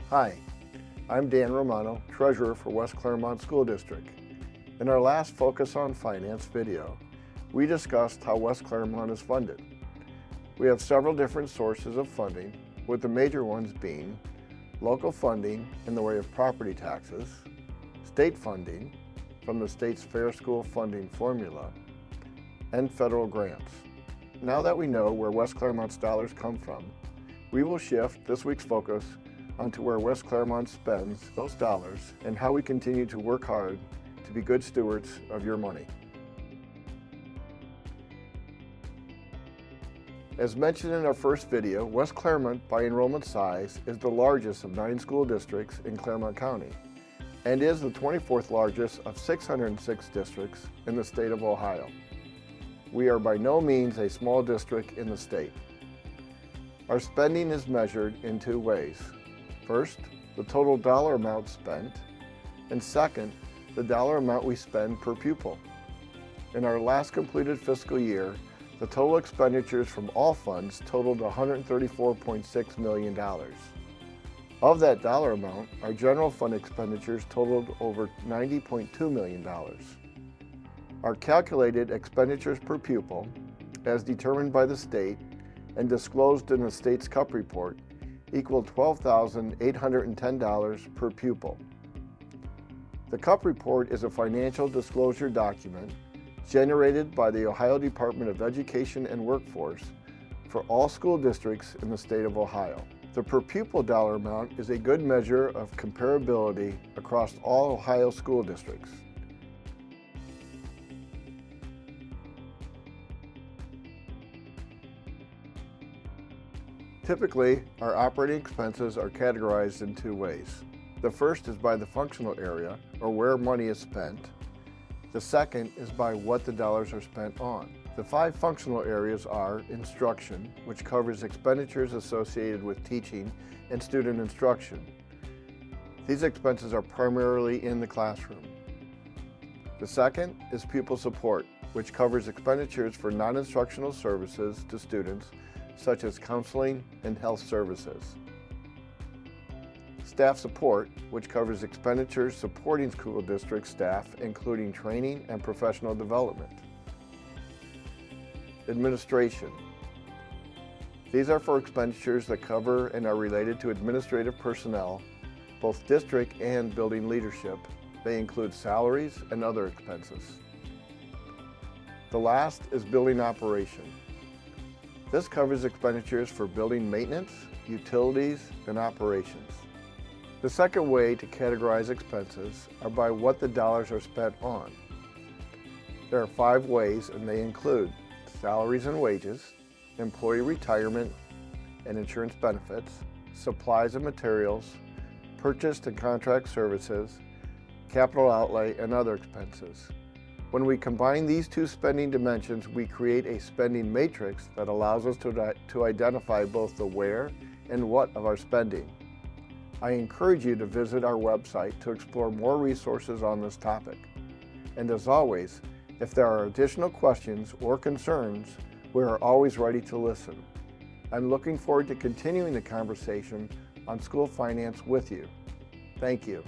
Hi, I'm Dan Romano, Treasurer for West Clermont School District. In our last Focus on Finance video, we discussed how West Clermont is funded. We have several different sources of funding, with the major ones being local funding in the way of property taxes, state funding from the state's Fair School funding formula, and federal grants. Now that we know where West Clermont's dollars come from, we will shift this week's focus onto where West Clermont spends those dollars and how we continue to work hard to be good stewards of your money. As mentioned in our first video, West Clermont by enrollment size is the largest of 9 school districts in Clermont County and is the 24th largest of 606 districts in the state of Ohio. We are by no means a small district in the state. Our spending is measured in 2 ways. First, the total dollar amount spent, and second, the dollar amount we spend per pupil. In our last completed fiscal year, the total expenditures from all funds totaled $134.6 million. Of that dollar amount, our general fund expenditures totaled over $90.2 million. Our calculated expenditures per pupil, as determined by the state and disclosed in the state's CUP report, equaled $12,810 per pupil. The CUP report is a financial disclosure document generated by the Ohio Department of Education and Workforce for all school districts in the state of Ohio. The per pupil dollar amount is a good measure of comparability across all Ohio school districts. Typically, our operating expenses are categorized in 2 ways. The first is by the functional area, or where money is spent. The second is by what the dollars are spent on. The 5 functional areas are instruction, which covers expenditures associated with teaching and student instruction. These expenses are primarily in the classroom. The second is pupil support, which covers expenditures for non-instructional services to students, such as counseling and health services. Staff support, which covers expenditures supporting school district staff, including training and professional development. Administration. These are for expenditures that cover and are related to administrative personnel, both district and building leadership. They include salaries and other expenses. The last is building operation. This covers expenditures for building maintenance, utilities, and operations. The second way to categorize expenses are by what the dollars are spent on. There are 5 ways, and they include salaries and wages, employee retirement and insurance benefits, supplies and materials, purchased and contract services, capital outlay, and other expenses. When we combine these 2 spending dimensions, we create a spending matrix that allows us to identify both the where and what of our spending. I encourage you to visit our website to explore more resources on this topic. And as always, if there are additional questions or concerns, we are always ready to listen. I'm looking forward to continuing the conversation on school finance with you. Thank you.